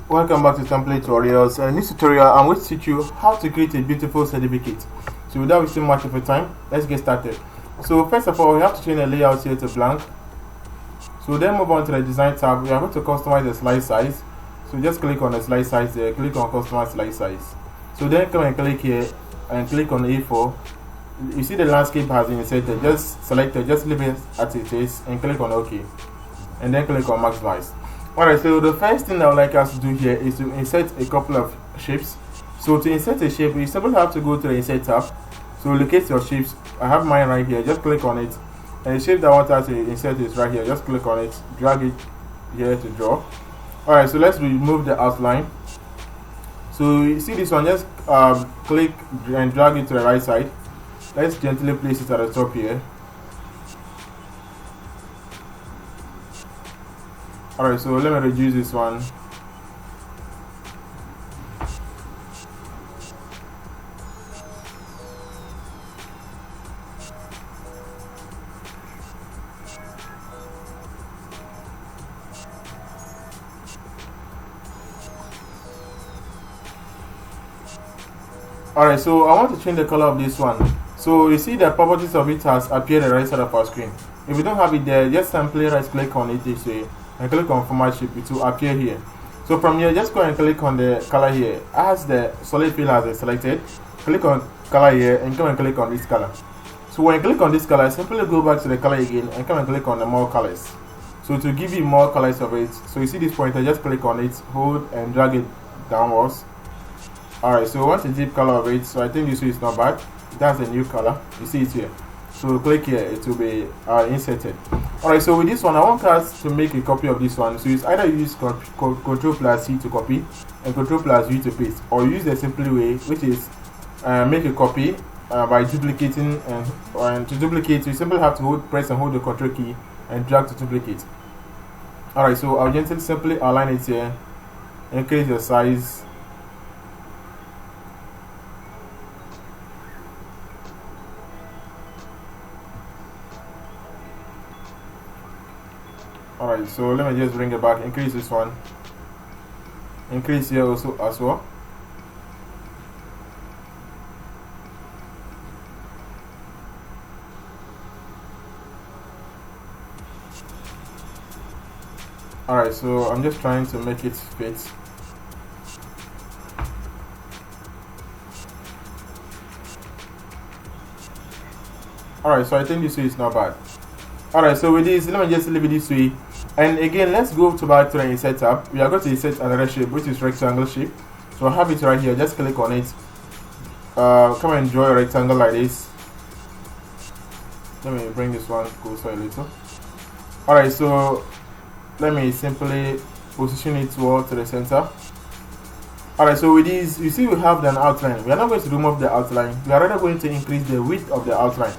Welcome back to Template Tutorials. In this tutorial, I'm going to teach you how to create a beautiful certificate. So without wasting much of your time, let's get started. So first of all, we have to change the layout here to blank. So then move on to the design tab. We are going to customize the slide size. So just click on the slide size there, click on customize slide size. So then come and click here and click on A4. You see the landscape has been inserted. Just select it, just leave it as it is and click on OK. And then click on maximize. Alright, so the first thing I would like us to do here is to insert a couple of shapes. So to insert a shape, you simply have to go to the insert tab. So locate your shapes. I have mine right here, just click on it. And the shape that I want us to insert is right here, just click on it, drag it here to draw. Alright, so let's remove the outline. So you see this one, just click and drag it to the right side. Let's gently place it at the top here. Alright, so let me reduce this one. Alright, so I want to change the color of this one. So you see the properties of it has appeared at the right side of our screen. If you don't have it there, just simply right click on it this way and click on format shape. It will appear here. So from here, just go and click on the color here. As the solid fill has selected, click on color here and come and click on this color. So when you click on this color, simply go back to the color again and come and click on the more colors. So to give you more colors of it, so you see this pointer, just click on it, hold and drag it downwards. Alright, so we want a deep color of it, so I think this way is not bad. That's a new color, you see it here. So click here, it will be inserted. Alright, so with this one, I want us to make a copy of this one. So it's either use Ctrl plus C to copy and Ctrl plus V to paste, or use the simple way, which is make a copy by duplicating. And to duplicate, you simply have to press and hold the Ctrl key and drag to duplicate. Alright, so I'll just simply align it here, increase the size. Alright, so let me just bring it back, increase this one, increase here also as well. Alright, so I'm just trying to make it fit. Alright, so I think this way is not bad. Alright, so with this, let me just leave it this way. And again, let's go back to the insert tab. We are going to insert another shape, which is rectangle shape. So I have it right here, just click on it. Come and draw a rectangle like this. Let me bring this one closer a little. Alright, so let me simply position it towards the center. Alright, so with this, you see we have an outline. We are not going to remove the outline. We are rather going to increase the width of the outline.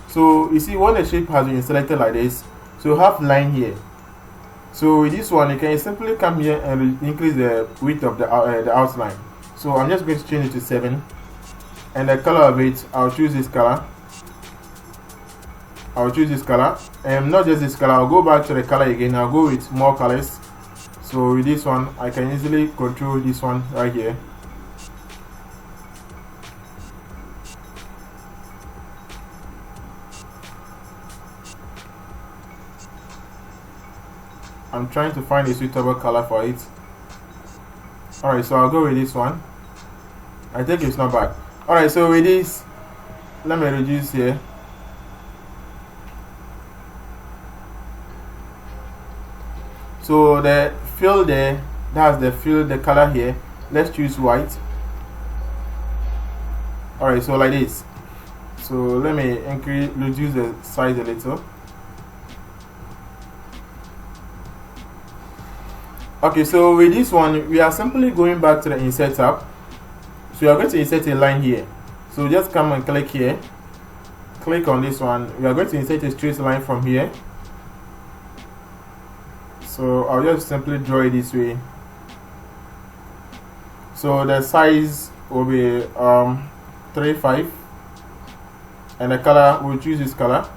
So you see when the shape has been selected like this, so you have line here. So with this one, you can simply come here and increase the width of the outline. So I'm just going to change it to 7, and the color of it, I'll choose this color. I'll choose this color, and not just this color. I'll go back to the color again. I'll go with more colors. So with this one, I can easily control this one right here. I'm trying to find a suitable color for it. Alright, so I'll go with this one. I think it's not bad. Alright, so with this, let me reduce here. So the fill there, that's the fill, the color here. Let's choose white. Alright, so like this. So let me reduce the size a little. Okay, so with this one, we are simply going back to the insert tab. So you are going to insert a line here. So just come and click here. Click on this one. We are going to insert a straight line from here. So I'll just simply draw it this way. So the size will be 35, and the color, we'll choose this color.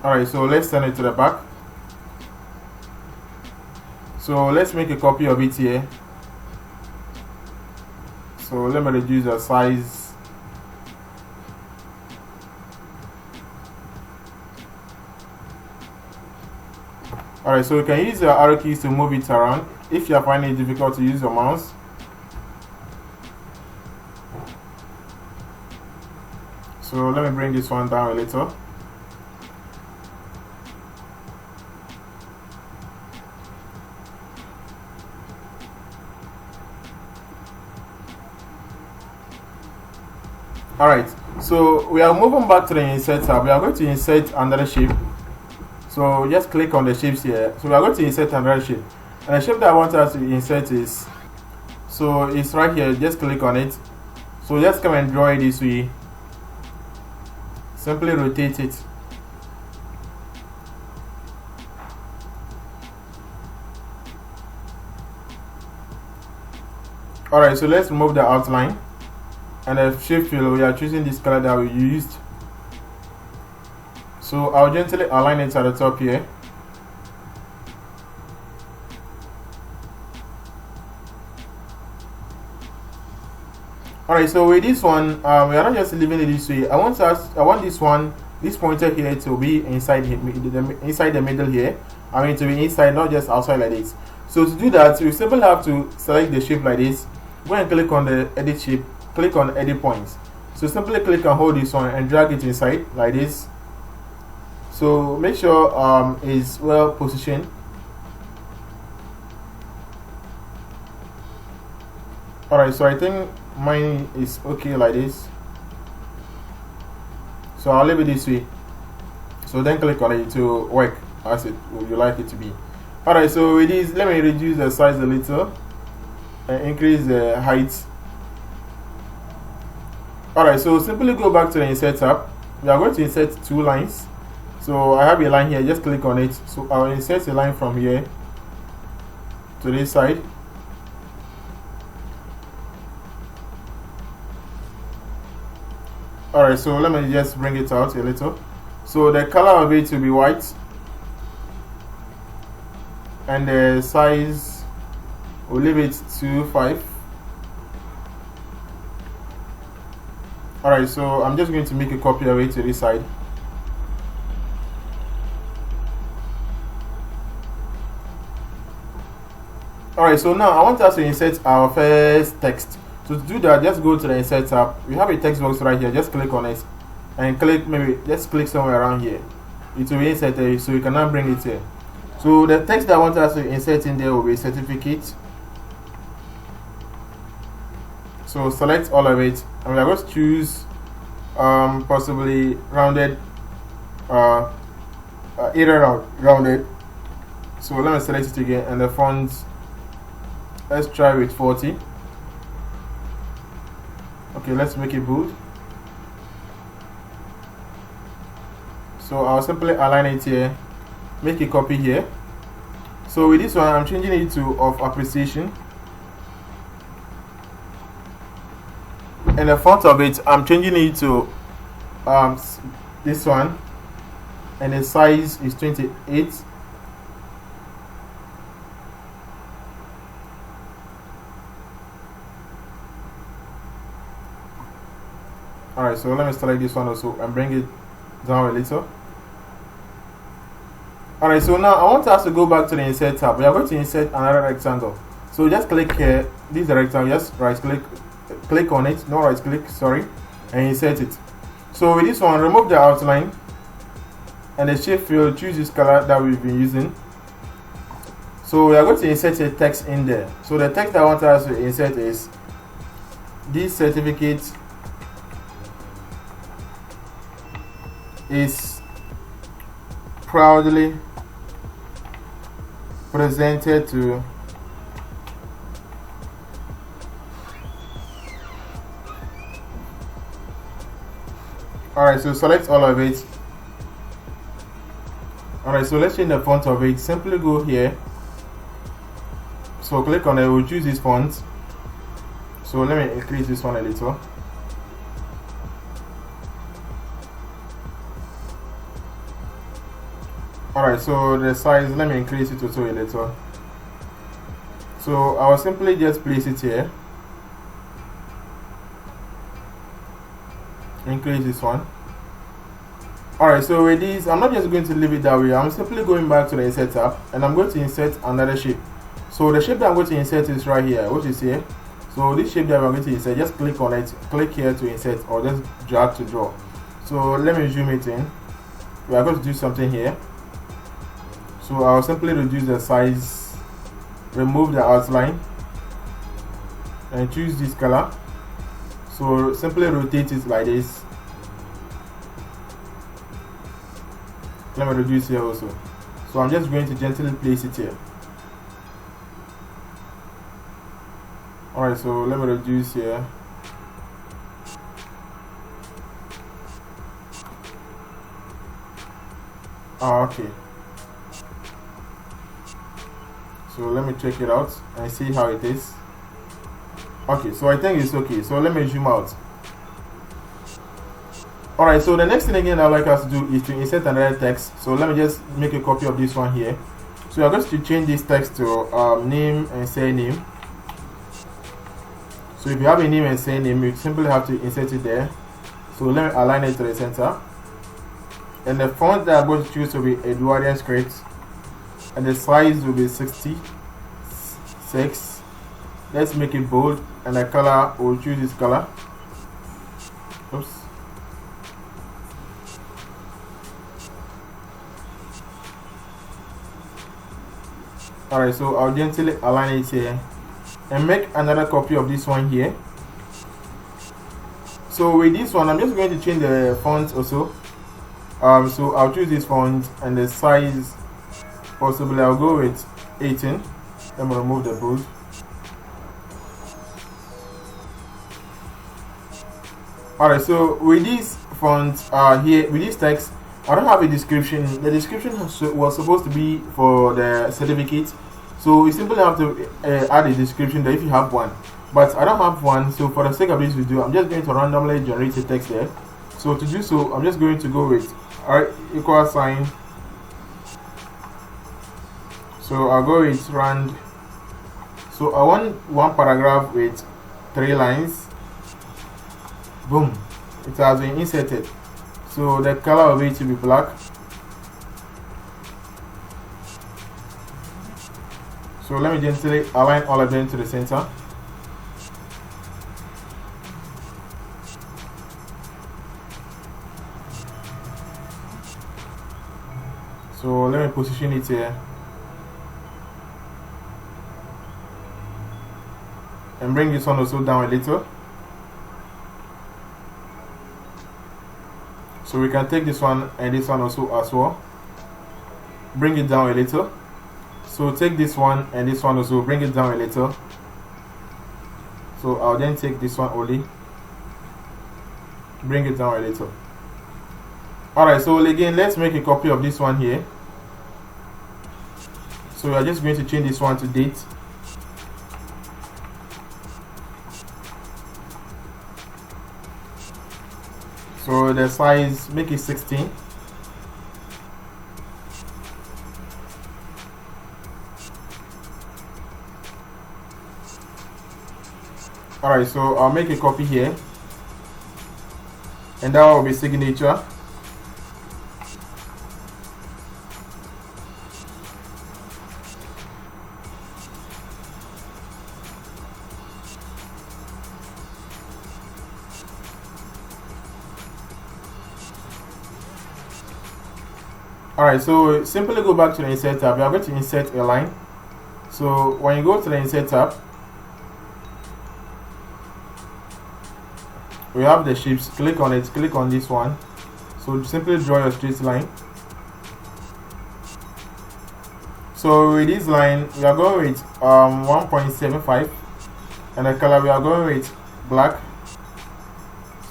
Alright, so let's send it to the back. So let's make a copy of it here. So let me reduce the size. Alright, so you can use your arrow keys to move it around if you are finding it difficult to use your mouse. So let me bring this one down a little. Alright, so we are moving back to the insert tab. We are going to insert another shape. So just click on the shapes here. So we are going to insert another shape. And the shape that I want us to insert is, so it's right here. Just click on it. So just come and draw it this way. Simply rotate it. Alright, so let's remove the outline. And the shape fill, we are choosing this color that we used. So I'll gently align it at the top here. Alright, so with this one, we are not just leaving it this way. I want this pointer here to be inside the middle here. I mean to be inside, not just outside like this. So to do that, you simply have to select the shape like this. Go and click on the edit shape. Click on edit points. So simply click and hold this one and drag it inside like this. So make sure it's well positioned. Alright, so I think mine is okay like this. So I'll leave it this way. So then click on it to work as it you like it to be. Alright, so with this, let me reduce the size a little and increase the height. Alright, so simply go back to the insert tab. We are going to insert two lines. So I have a line here, just click on it. So I'll insert a line from here to this side. Alright, so let me just bring it out a little. So the color of it will be white. And the size, we'll leave it to 5. Alright, so I'm just going to make a copy of it to this side. Alright, so now I want us to insert our first text. So to do that, just go to the insert tab. We have a text box right here. Just click on it and just click somewhere around here. It will be inserted, so you can now bring it here. So the text that I want us to insert in there will be certificate. So select all of it, and we are going to choose possibly rounded, either rounded. So let me select it again, and the font, let's try with 40. Okay, let's make it bold. So I'll simply align it here, make a copy here. So with this one, I'm changing it to of appreciation. And the font of it, I'm changing it to this one, and the size is 28. Alright, so let me select this one also and bring it down a little. Alright, so now I want us to go back to the insert tab. We are going to insert another rectangle. So just click here, this is the rectangle, just right click on it, no right click, sorry, and insert it. So with this one, remove the outline and the shape fill, choose this color that we've been using. So we are going to insert a text in there. So the text I want us to insert is, this certificate is proudly presented to Alright, so select all of it. Alright, so let's change the font of it. Simply go here. So click on it, we'll choose this font. So let me increase this one a little. Alright, so the size, let me increase it also a little. So I will simply just place it here. Increase this one. Alright, so with this, I'm not just going to leave it that way. I'm simply going back to the Insert tab and I'm going to insert another shape. So the shape that I'm going to insert is right here, which is here. So this shape that we're going to insert, just click on it, click here to insert, or just drag to draw. So let me zoom it in. We are going to do something here. So I'll simply reduce the size, remove the outline, and choose this color. So simply rotate it like this. Let me reduce here also. So I'm just going to gently place it here. Alright, so let me reduce here. Okay. So let me check it out and see how it is. Okay, so I think it's okay. So let me zoom out. Alright, so the next thing again I'd like us to do is to insert another text. So let me just make a copy of this one here. So I'm going to change this text to name and surname. So if you have a name and surname, you simply have to insert it there. So let me align it to the center. And the font that I'm going to choose will be Edwardian script. And the size will be 66. Let's make it bold. And the color, we'll choose this color. Oops. Alright, so I'll gently align it here and make another copy of this one here. So with this one, I'm just going to change the font also. So I'll choose this font and the size, possibly I'll go with 18. Let me remove the bold. Alright, so with this font here, with this text, I don't have a description. The description was supposed to be for the certificate, so you simply have to add a description there if you have one. But I don't have one, so for the sake of this video, I'm just going to randomly generate a text there. So to do so, I'm just going to go with equal sign. So I'll go with rand. So I want one paragraph with 3 lines. Boom, it has been inserted. So the color of it will be black. So let me gently align all of them to the center. So let me position it here. And bring this one also down a little. So we can take this one and this one also as well. Bring it down a little. So take this one and this one also, bring it down a little. So I'll then take this one only. Bring it down a little. Alright, so again, let's make a copy of this one here. So we are just going to change this one to date. So the size, make it 16. Alright, so I'll make a copy here. And that will be signature. Alright, so simply go back to the Insert tab. You are going to insert a line. So when you go to the Insert tab, we have the shapes. Click on it, click on this one. So simply draw your straight line. So with this line, we are going with 1.75, and the color we are going with black.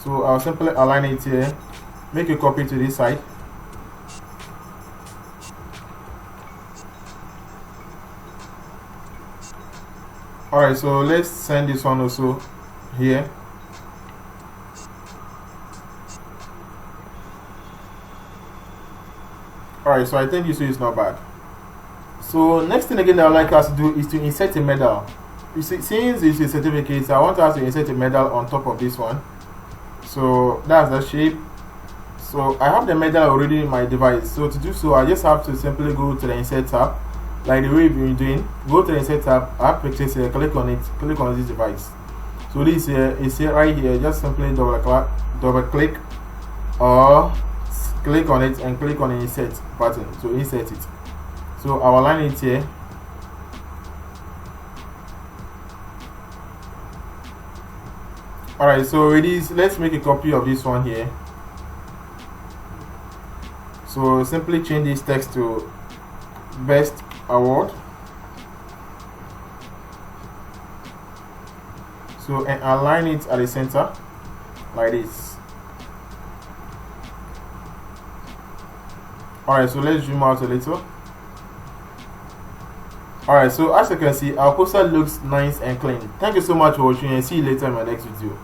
So I'll simply align it here, make a copy to this side. Alright, so let's send this one also here. Alright, so I think this is not bad. So next thing again that I would like us to do is to insert a medal. You see, since it's a certificate, I want us to insert a medal on top of this one. So that's the shape. So I have the medal already in my device. So to do so, I just have to simply go to the insert tab, like the way we've been doing. Go to the insert tab, add pictures here, click on it, click on this device. So this here is here right here. Just simply double click or click on it and click on the insert button to insert it. So I'll align it here. Alright, so with this, let's make a copy of this one here. So simply change this text to best award. So and align it at the center like this. Alright, so let's zoom out a little. Alright, so as you can see, our poster looks nice and clean. Thank you so much for watching and see you later in my next video.